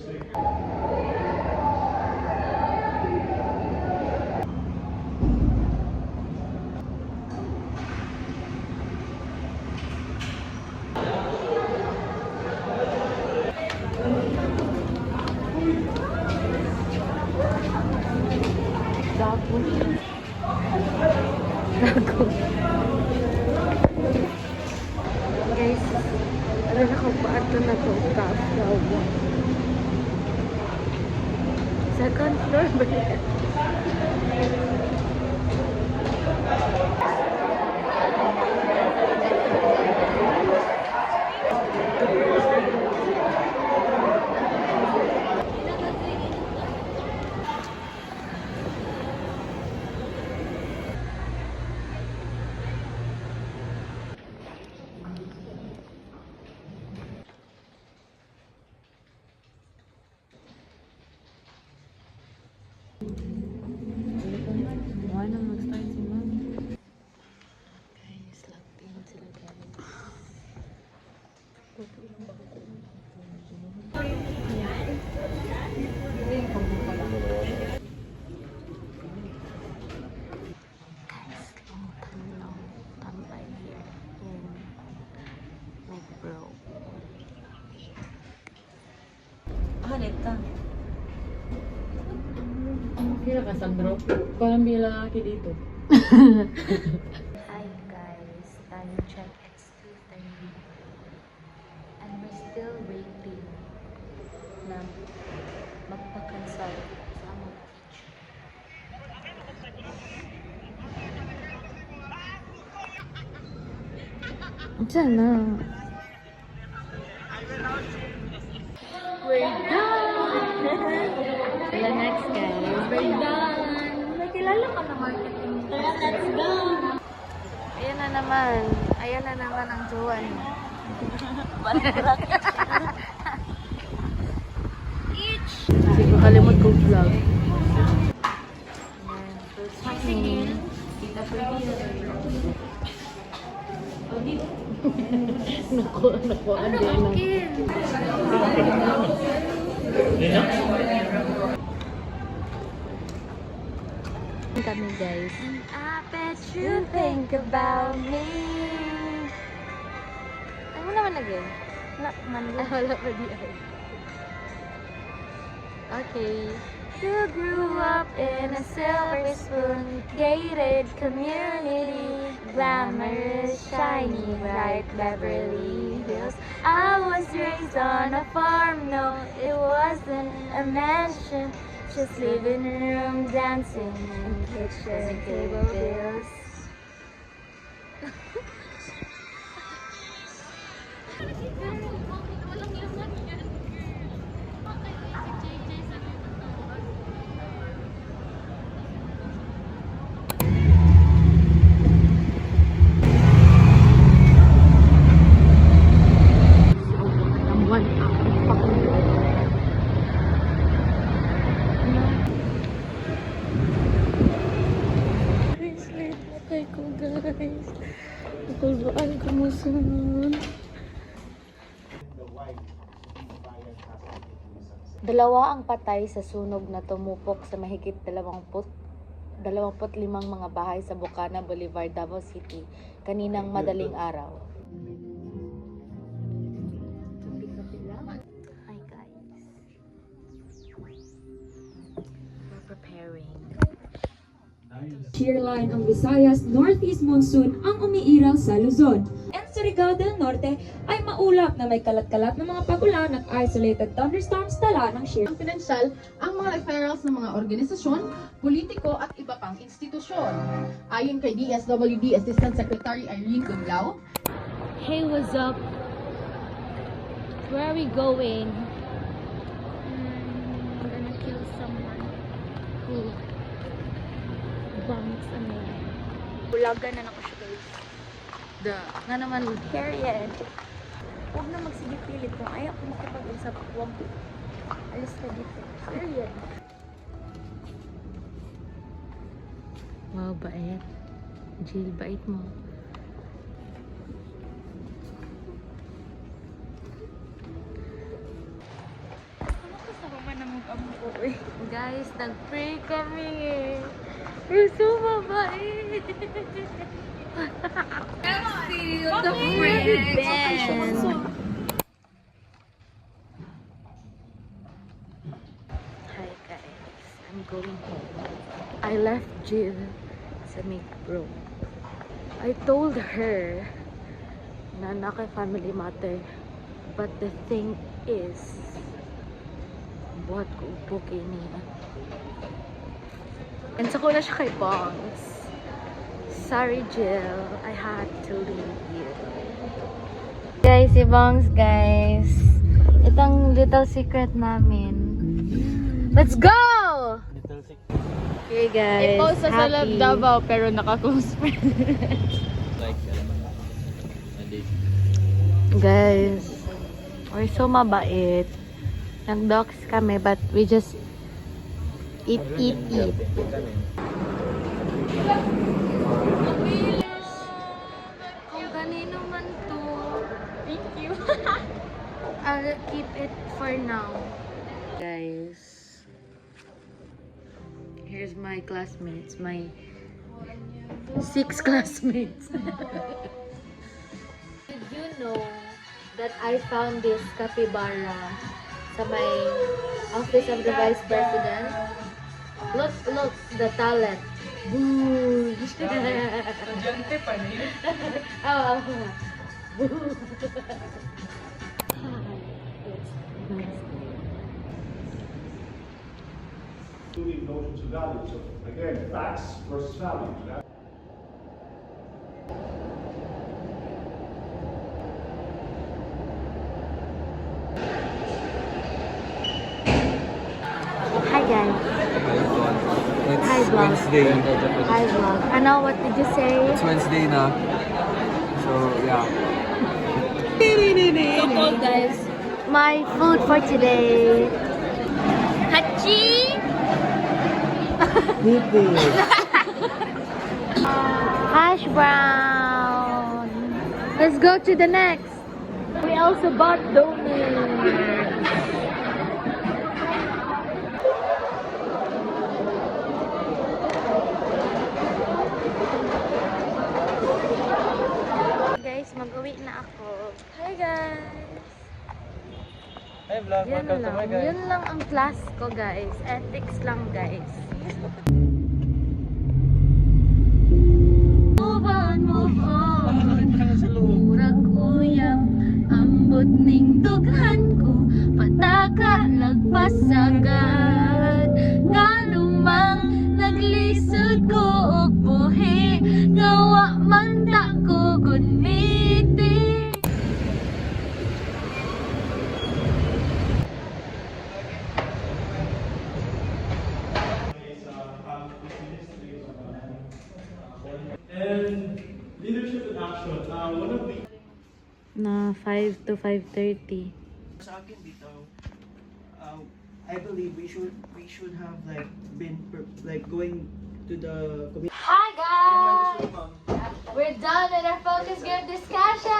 Guys, alam na ko paano na to ka-flow. Second floor ba yan? Why na mag-start si Mom? Guys, locked in sila guys. Guys, ang tanong tambay here in McBro. Neta. Kira ka, Sandro? Parang bilang lalaki dito. Hi guys, time check, it's 2:30 and we're still waiting na magpa-consult sa among teacher. Diyan na. We're done! Sila next guys. We're done! May kilala ka na marketing. Tara, let's go! Ayan na naman. Ayan na naman ang jowa niya. Balirak. Each! Kasi ko kalimot kong vlog. Ayan. First time. Kita pretty. Naku, Ano ang kin? Kami guys. And I bet you think about me. Ay, mo naman lagi. Wala man. Wala pa di ay. Okay. You grew up in a silver spoon gated community, glamorous, shiny, bright Beverly Hills. I was raised on a farm, no, it wasn't a mansion, just living room dancing and kitchen table bills. Guys, nakulbaan ko mo saan. Dalawa ang patay sa sunog na tumupok sa mahigit 25 mga bahay sa Bocana Boulevard, Davao City kaninang madaling araw. Hi guys. We're preparing. Cheerline ang Visayas Northeast Monsoon ang umiiral sa Luzon. And Surigao del Norte ay maulap na may kalat-kalat ng mga pagulan at isolated thunderstorms dala ng shear. Ang pinansyal ang mga referrals ng mga organisasyon, politiko at iba pang institusyon. Ayon kay DSWD Assistant Secretary Irene Gunlao, Hey, what's up? Where are we going? I'm gonna kill someone who bangs ano. Bulagan na ako siya guys. Nga naman, period. Huwag na magsigipilit kung ayaw ko makipag-usap. Huwag. Alis ka dito. Period. Wow, bait. Jill, bait mo. Ano ko sa Guys, nag-pray kami eh. We're so mabait. Feel the friend. Hi guys, I'm going home. I left Jill sa Bro. I told her na naka-family matter. But the thing is, buhat ko upo niya. And sa ko na siya kay Bongs. Sorry Jill, I had to leave you. Guys, si Bongs guys. Itong little secret namin. Let's go! Okay guys, I-post sa Salab happy. Davao pero naka-close friend. Guys, we're so mabait. Nag-docs kami but we just eat. Kung kanino man to. Thank you. I'll keep it for now. Guys, here's my classmates, my 6 classmates. Did you know that I found this capybara sa my office of the vice president? Look, the talent. Boo! Oh, boo! Including notions of value. So again, facts versus values. Hi guys. It's Hi, vlog. Wednesday. Hi vlog. Ano, what did you say? It's Wednesday na. So, yeah. So cold guys. My food for today. Hachi! Hash brown. Let's go to the next. We also bought donuts. Guys, mag-uwi na ako. Hi guys! Hey vlog, Yun lang ang class ko guys. Ethics lang guys. Move on. Murag uyab, ambot ning dughan ko. Pataka nagpasagad. Nganumang naglisod ko og buhi. Gawa man ta ko guniti. And leadership in action. One of the Na 5 to 5:30. Sa akin dito, I believe we should have like been going to the community. Hi guys! We're done with our focus group discussion!